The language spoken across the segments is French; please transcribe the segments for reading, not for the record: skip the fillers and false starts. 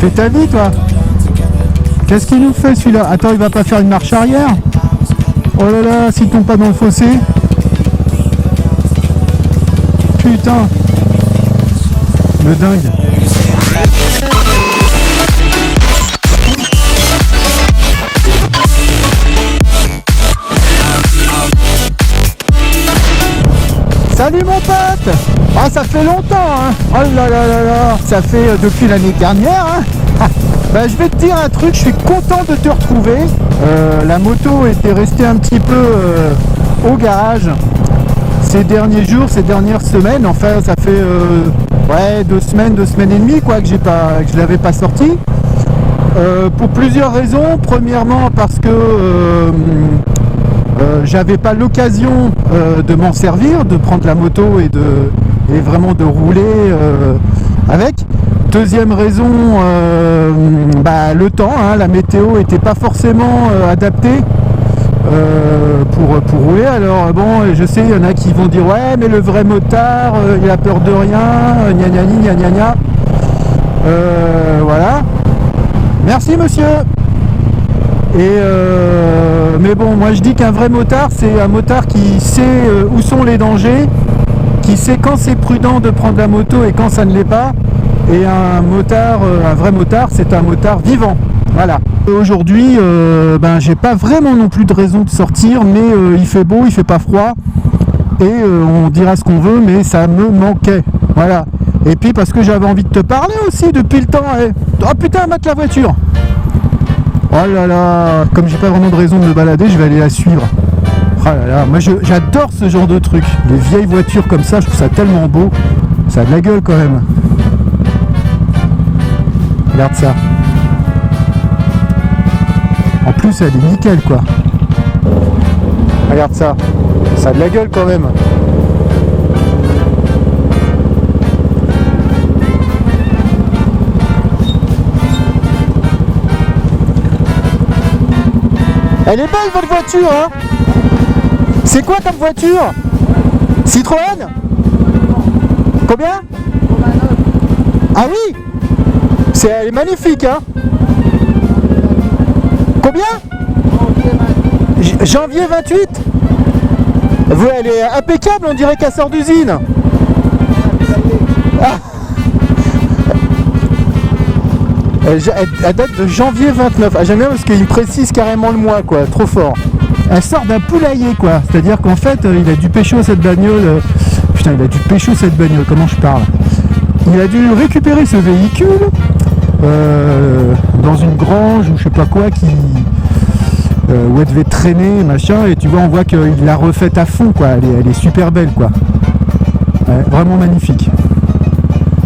Fais ta vie, toi. Qu'est-ce qu'il nous fait, celui-là? Attends, il va pas faire une marche arrière? Oh là là, s'il tombe pas dans le fossé. Putain. Le dingue. Salut mon pote. Ah, ça fait longtemps, hein. Oh là là là là. Ça fait depuis l'année dernière, hein. Bah, je vais te dire un truc, je suis content de te retrouver. La moto était restée un petit peu au garage ces derniers jours, ces dernières semaines. Enfin, ça fait ouais, 2 semaines et demie quoi, que je l'avais pas sorti. Pour plusieurs raisons. Premièrement, parce que j'avais pas l'occasion de m'en servir, de prendre la moto et vraiment de rouler avec. Deuxième raison, le temps, hein, la météo était pas forcément adaptée pour rouler. Alors bon, je sais, il y en a qui vont dire ouais, mais le vrai motard, il a peur de rien, gna gna gna gna gna. Voilà. Merci monsieur. Et mais bon, moi je dis qu'un vrai motard, c'est un motard qui sait où sont les dangers, qui sait quand c'est prudent de prendre la moto et quand ça ne l'est pas. Et un vrai motard, c'est un motard vivant. Voilà. Aujourd'hui, j'ai pas vraiment non plus de raison de sortir, mais il fait beau, il fait pas froid. Et on dira ce qu'on veut, mais ça me manquait. Voilà. Et puis parce que j'avais envie de te parler aussi depuis le temps. Oh putain, mate la voiture. Oh là là. Comme j'ai pas vraiment de raison de me balader, je vais aller la suivre. Oh là là. Moi j'adore ce genre de truc. Les vieilles voitures comme ça, je trouve ça tellement beau. Ça a de la gueule quand même. Regarde ça. En plus, elle est nickel, quoi. Regarde ça. Ça a de la gueule, quand même. Elle est belle, votre voiture, hein? C'est quoi comme voiture? Citroën? Combien? Ah oui? Elle est magnifique, hein? Combien? Janvier 28? Elle est impeccable, on dirait qu'elle sort d'usine. Ah. Elle date de janvier 29. Ah, j'aime bien parce qu'il précise carrément le mois, quoi. Trop fort. Elle sort d'un poulailler, quoi. C'est-à-dire qu'en fait, il a dû pécho cette bagnole. Putain, il a dû pécho cette bagnole. Comment je parle? Il a dû récupérer ce véhicule dans une grange ou je sais pas quoi où elle devait traîner machin, et tu vois, on voit qu'il l'a refaite à fond, quoi. Elle est super belle, quoi. Ouais, vraiment magnifique.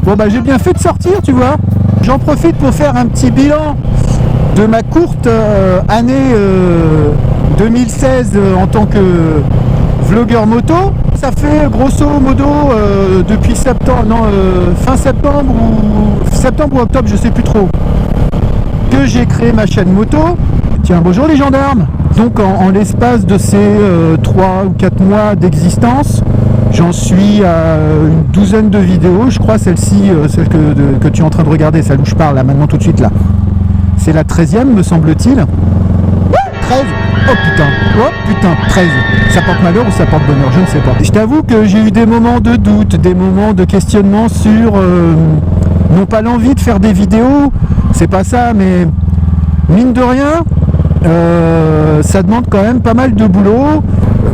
Bon bah j'ai bien fait de sortir, tu vois. J'en profite pour faire un petit bilan de ma courte année 2016 en tant que vlogueur moto. Ça fait grosso modo depuis fin septembre ou octobre, je sais plus trop, que j'ai créé ma chaîne moto. Tiens, bonjour les gendarmes. Donc en l'espace de ces 3 ou 4 mois d'existence, j'en suis à une douzaine de vidéos. Je crois celle-ci, celle que tu es en train de regarder, celle où je parle là maintenant tout de suite là, c'est la 13e me semble-t-il. 13. Oh putain, 13. Ça porte malheur ou ça porte bonheur, je ne sais pas. Je t'avoue que j'ai eu des moments de doute, des moments de questionnement sur non pas l'envie de faire des vidéos, c'est pas ça, mais mine de rien, ça demande quand même pas mal de boulot.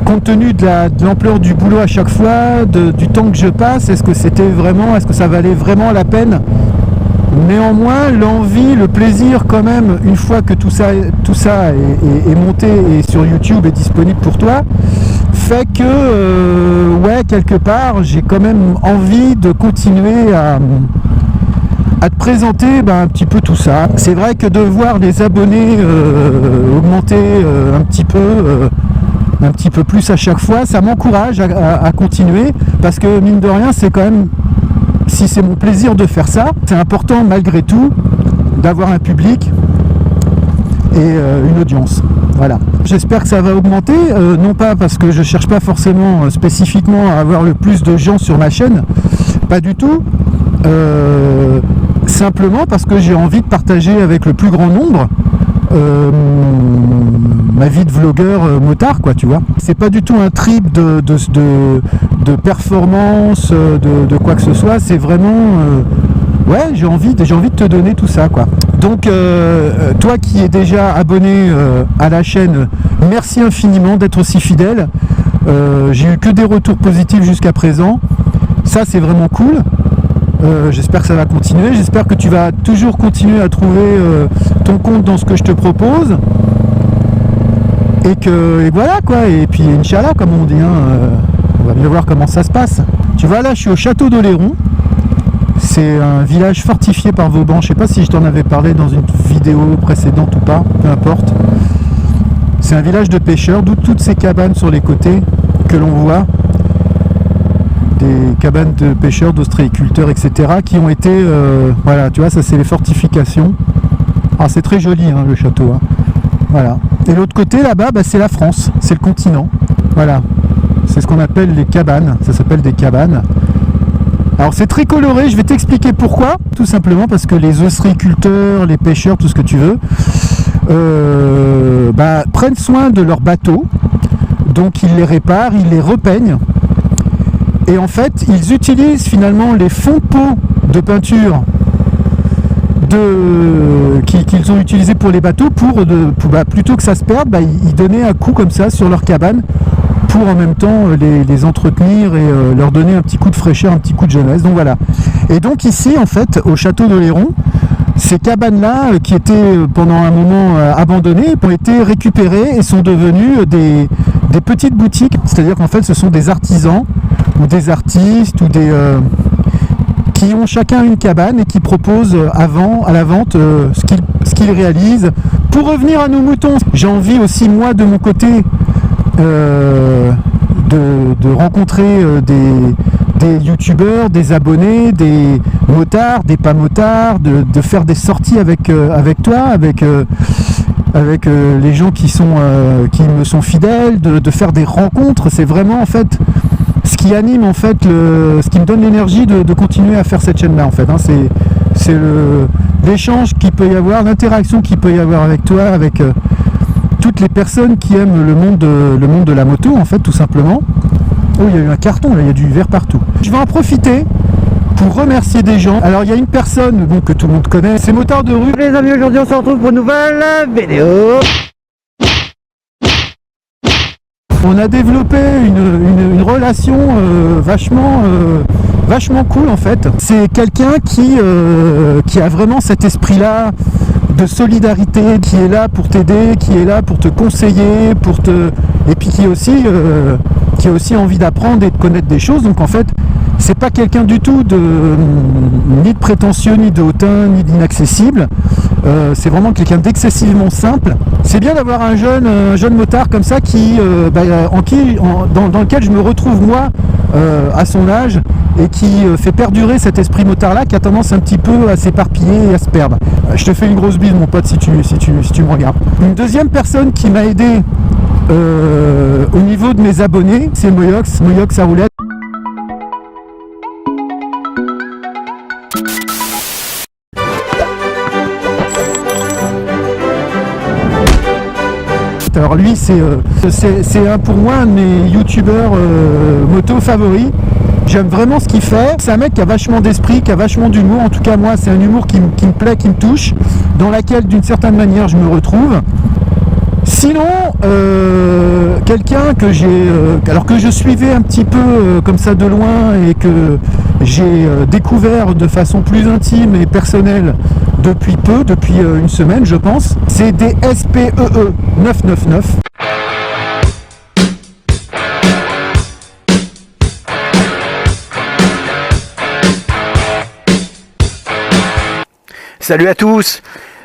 Compte tenu de l'ampleur du boulot à chaque fois, du temps que je passe, est-ce que ça valait vraiment la peine? Néanmoins, l'envie, le plaisir quand même, une fois que tout ça est monté et sur YouTube est disponible pour toi, fait que, ouais, quelque part, j'ai quand même envie de continuer à te présenter un petit peu tout ça. C'est vrai que de voir les abonnés augmenter un petit peu plus à chaque fois, ça m'encourage à continuer, parce que mine de rien, c'est quand même, si c'est mon plaisir de faire ça, c'est important malgré tout d'avoir un public et une audience. Voilà. J'espère que ça va augmenter, non pas parce que je cherche pas forcément spécifiquement à avoir le plus de gens sur ma chaîne, pas du tout. simplement parce que j'ai envie de partager avec le plus grand nombre ma vie de vlogueur motard, quoi, tu vois. C'est pas du tout un trip de performance, de quoi que ce soit, c'est vraiment ouais, j'ai envie de te donner tout ça, quoi. Donc toi qui es déjà abonné à la chaîne, merci infiniment d'être aussi fidèle. J'ai eu que des retours positifs jusqu'à présent, ça c'est vraiment cool. J'espère que ça va continuer, j'espère que tu vas toujours continuer à trouver ton compte dans ce que je te propose, et voilà, quoi. Et puis Inch'Allah, comme on dit, on va bien voir comment ça se passe. Tu vois, là je suis au château d'Oléron. C'est un village fortifié par Vauban. Je sais pas si je t'en avais parlé dans une vidéo précédente ou pas, peu importe. C'est un village de pêcheurs, d'où toutes ces cabanes sur les côtés que l'on voit, des cabanes de pêcheurs, d'ostréiculteurs, etc., qui ont été, voilà, tu vois, ça c'est les fortifications. Ah, c'est très joli, hein, le château, hein. Voilà. Et l'autre côté, là-bas, bah, c'est la France, c'est le continent. Voilà. C'est ce qu'on appelle les cabanes. Ça s'appelle des cabanes. Alors c'est très coloré, je vais t'expliquer pourquoi. Tout simplement parce que les ostréiculteurs, les pêcheurs, tout ce que tu veux, prennent soin de leurs bateaux. Donc ils les réparent, ils les repeignent. Et en fait, ils utilisent finalement les fonds de peau de peinture qu'ils ont utilisés pour les bateaux plutôt que ça se perde, ils donnaient un coup comme ça sur leur cabane pour en même temps les entretenir et leur donner un petit coup de fraîcheur, un petit coup de jeunesse. Donc voilà. Et donc ici, en fait, au château d'Oléron, ces cabanes-là, qui étaient pendant un moment abandonnées, ont été récupérées et sont devenues des petites boutiques. C'est-à-dire qu'en fait, ce sont des artisans ou des artistes ou qui ont chacun une cabane et qui proposent à la vente ce qu'ils réalisent. Pour revenir à nos moutons, j'ai envie aussi, moi, de mon côté, de rencontrer des youtubeurs, des abonnés, des motards, des pas motards, de faire des sorties avec toi, avec les gens qui me sont fidèles, de faire des rencontres. C'est vraiment en fait ce qui anime, en fait, ce qui me donne l'énergie de continuer à faire cette chaîne-là, en fait, hein. C'est l'échange qu'il peut y avoir, l'interaction qu'il peut y avoir avec toi, avec toutes les personnes qui aiment le monde de la moto, en fait, tout simplement. Oh, il y a eu un carton, là, il y a du verre partout. Je vais en profiter pour remercier des gens. Alors, il y a une personne que tout le monde connaît, c'est Motard de rue. Les amis, aujourd'hui on se retrouve pour une nouvelle vidéo. On a développé une relation vachement cool, en fait. C'est quelqu'un qui a vraiment cet esprit-là de solidarité, qui est là pour t'aider, qui est là pour te conseiller, et puis qui a aussi envie d'apprendre et de connaître des choses. Donc en fait, c'est pas quelqu'un du tout ni de prétentieux, ni de hautain, ni d'inaccessible. C'est vraiment quelqu'un d'excessivement simple. C'est bien d'avoir un jeune motard comme ça dans lequel je me retrouve moi à son âge, et qui fait perdurer cet esprit motard là qui a tendance un petit peu à s'éparpiller et à se perdre. Je te fais une grosse bise, mon pote, si tu me regardes. Une deuxième personne qui m'a aidé au niveau de mes abonnés, c'est Moyox à roulette. Alors lui, c'est pour moi un de mes youtubeurs moto favoris. J'aime vraiment ce qu'il fait. C'est un mec qui a vachement d'esprit, qui a vachement d'humour. En tout cas, moi, c'est un humour qui me plaît, qui me touche, dans laquelle, d'une certaine manière, je me retrouve. Sinon, quelqu'un que je suivais un petit peu comme ça de loin, et que j'ai découvert de façon plus intime et personnelle depuis une semaine, je pense, c'est des SPEE 999. Salut à tous,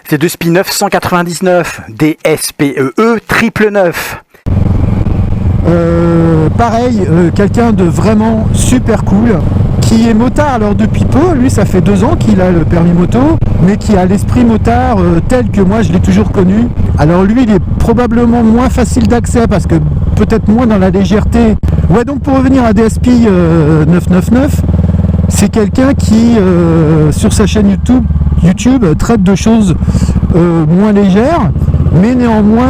c'est de SPI 999, des SPEE 999. Pareil, quelqu'un de vraiment super cool, qui est motard alors depuis peu. Lui, ça fait 2 ans qu'il a le permis moto, mais qui a l'esprit motard tel que moi je l'ai toujours connu. Alors lui, il est probablement moins facile d'accès parce que peut-être moins dans la légèreté. Ouais, donc pour revenir à DSP 999, C'est quelqu'un qui, sur sa chaîne YouTube traite de choses moins légères, mais néanmoins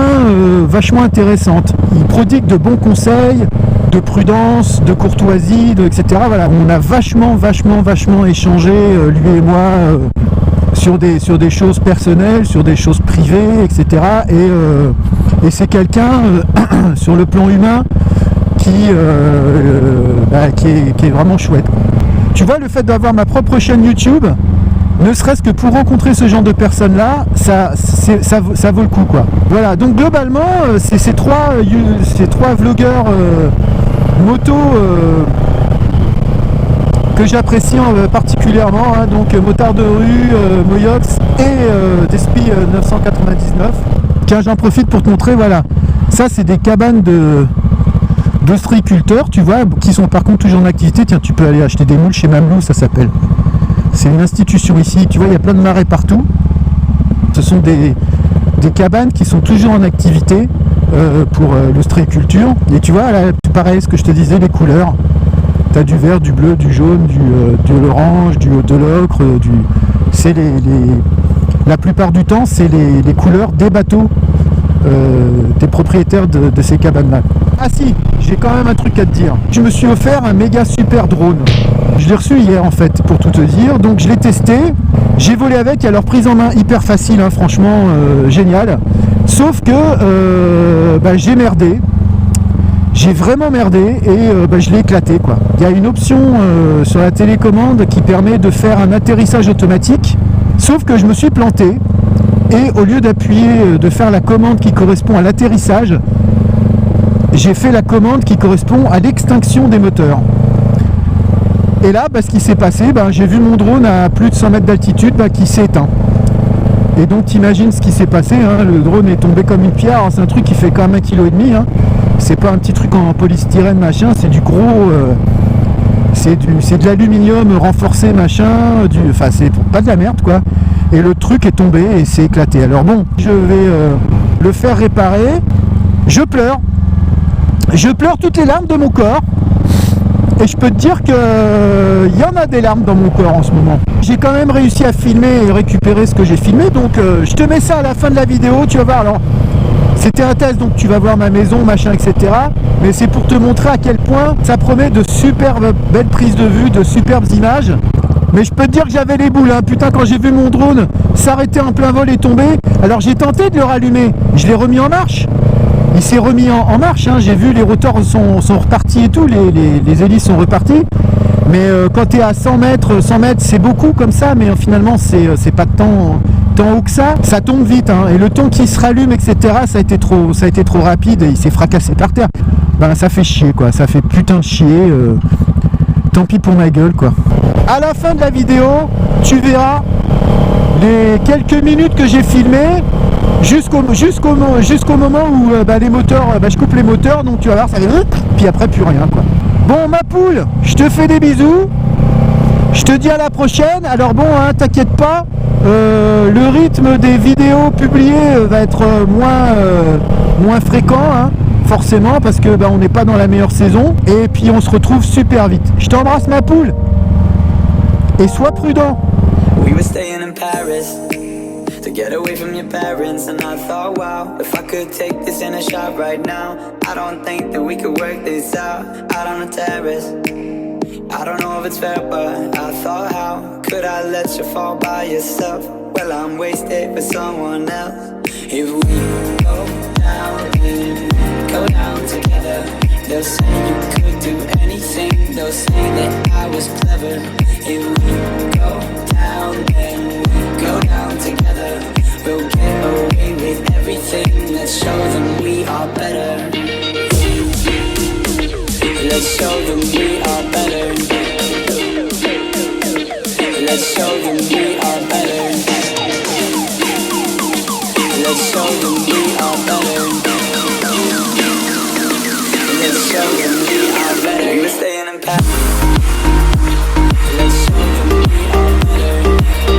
vachement intéressantes. Il prodigue de bons conseils, de prudence, de courtoisie, etc. Voilà, on a vachement échangé, lui et moi, sur des choses personnelles, sur des choses privées, etc. Et c'est quelqu'un, sur le plan humain, qui est vraiment chouette. Tu vois, le fait d'avoir ma propre chaîne YouTube, ne serait-ce que pour rencontrer ce genre de personnes-là, ça vaut le coup, quoi. Voilà, donc globalement, c'est ces trois vlogueurs moto que j'apprécie particulièrement, hein, donc Motard de rue, Moyox et Despi 999. Tiens, j'en profite pour te montrer, voilà, ça c'est des cabanes d'ostréiculteurs, tu vois, qui sont par contre toujours en activité. Tiens, tu peux aller acheter des moules chez Mamelou, ça s'appelle. C'est une institution ici, tu vois, il y a plein de marais partout. Ce sont des cabanes qui sont toujours en activité pour l'ostréiculture. Et tu vois, là, c'est pareil, ce que je te disais, les couleurs. Tu as du vert, du bleu, du jaune, de l'orange, de l'ocre. La plupart du temps, c'est les couleurs des bateaux des propriétaires de ces cabanes-là. Ah si, j'ai quand même un truc à te dire. Je me suis offert un méga super drone. Je l'ai reçu hier en fait, pour tout te dire. Donc je l'ai testé, j'ai volé avec, alors prise en main hyper facile, hein, franchement génial. Sauf que j'ai merdé. J'ai vraiment merdé et je l'ai éclaté, quoi. Il y a une option sur la télécommande qui permet de faire un atterrissage automatique. Sauf que je me suis planté. Et au lieu d'appuyer, de faire la commande qui correspond à l'atterrissage, j'ai fait la commande qui correspond à l'extinction des moteurs. Et là, ce qui s'est passé, j'ai vu mon drone à plus de 100 mètres d'altitude qui s'est éteint. Et donc t'imagines ce qui s'est passé, hein, le drone est tombé comme une pierre. C'est un truc qui fait quand même 1,5 kg, hein. C'est pas un petit truc en polystyrène machin, c'est du gros... c'est de l'aluminium renforcé machin, c'est pas de la merde, quoi. Et le truc est tombé et s'est éclaté. Alors bon, je vais le faire réparer. Je pleure toutes les larmes de mon corps. Et je peux te dire que y en a des larmes dans mon corps en ce moment. J'ai quand même réussi à filmer et récupérer ce que j'ai filmé. Donc je te mets ça à la fin de la vidéo, tu vas voir. Alors c'était un test, donc tu vas voir ma maison, machin, etc. Mais c'est pour te montrer à quel point ça promet de superbes belles prises de vue, de superbes images. Mais je peux te dire que j'avais les boules, hein. Putain, quand j'ai vu mon drone s'arrêter en plein vol et tomber, alors j'ai tenté de le rallumer, je l'ai remis en marche. Il s'est remis en marche, hein. J'ai vu les rotors sont repartis et tout, les hélices sont reparties. Mais quand tu es à 100 mètres, c'est beaucoup comme ça, mais finalement c'est pas tant haut que ça. Ça tombe vite, hein. Et le temps qu'il se rallume, etc., ça a été trop rapide et il s'est fracassé par terre. Ça fait chier, quoi, ça fait putain de chier. Tant pis pour ma gueule, quoi. À la fin de la vidéo, tu verras les quelques minutes que j'ai filmées jusqu'au moment où les moteurs, je coupe les moteurs, donc tu vas voir, ça fait puis après plus rien, quoi. Bon, ma poule, je te fais des bisous. Je te dis à la prochaine. Alors bon, hein, t'inquiète pas, le rythme des vidéos publiées va être moins fréquent, hein. Forcément, parce que on n'est pas dans la meilleure saison. Et puis on se retrouve super vite. Je t'embrasse, ma poule. Et sois prudent. We were staying in Paris to get away from your parents, and I thought, wow, if I could take this in a shot right now, I don't think that we could work this out on the terrace. I don't know if it's fair, but I thought, how could I let you fall by yourself? Well, I'm wasted for someone else. If we go down, then go down together. They'll say you could do anything. They'll say that I was clever. If we go down, then we go down together. We'll get away with everything. Let's show them we are better. Let's show them we are better. Let's show them we are better. Let's show them we are better. Let's show them we are better. We're staying in Paris. Let's show them we are better.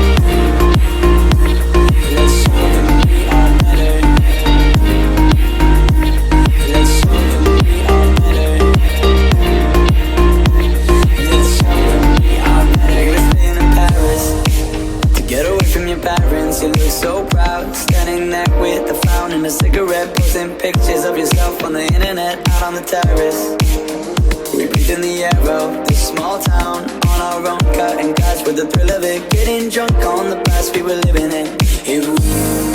Let's show them we are better. Let's show them we are better. Let's show them we are better. you look so proud, standing there with a frown and a cigarette, posting pictures of yourself on the internet, out on the terrace. We breathe in the air of this small town, on our own, cutting glass with the thrill of it, getting drunk on the past we were living in. If we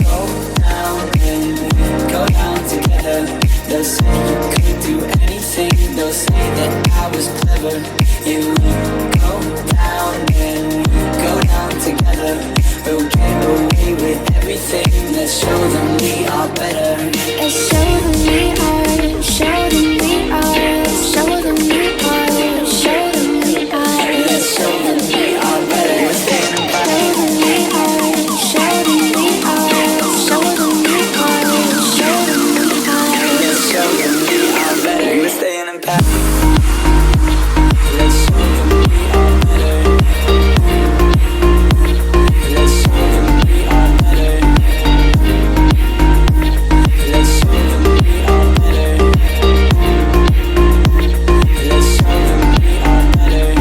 go down, then we go down together. They'll say you could do anything, they'll say that I was clever. If we go down, then we go down together. We'll get away with everything, let's show them we are better. Let's show them we are, show them we are, show them we are, show them we are. Let's show them we are better. We're staying in power. Show them we are, show them we are, show them we are, show them we are. Let's show them we are better. We're staying in power. Let's show them we are better. Let's show them we are better. Let's show them we are better. Let's show them we are better.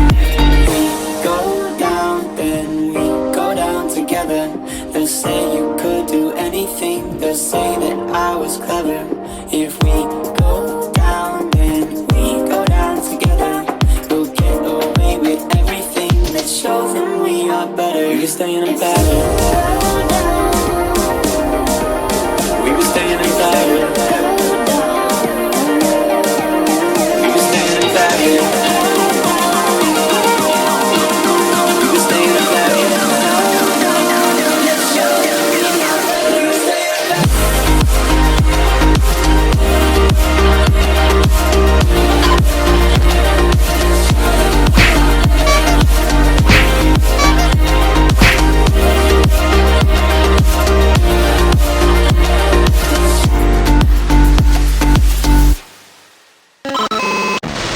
Go down, then we go down together. They'll say you could do anything, they'll say that I was clever. If we go down, then we go down together. We'll get away with everything, let's show them we are better. You're staying in better.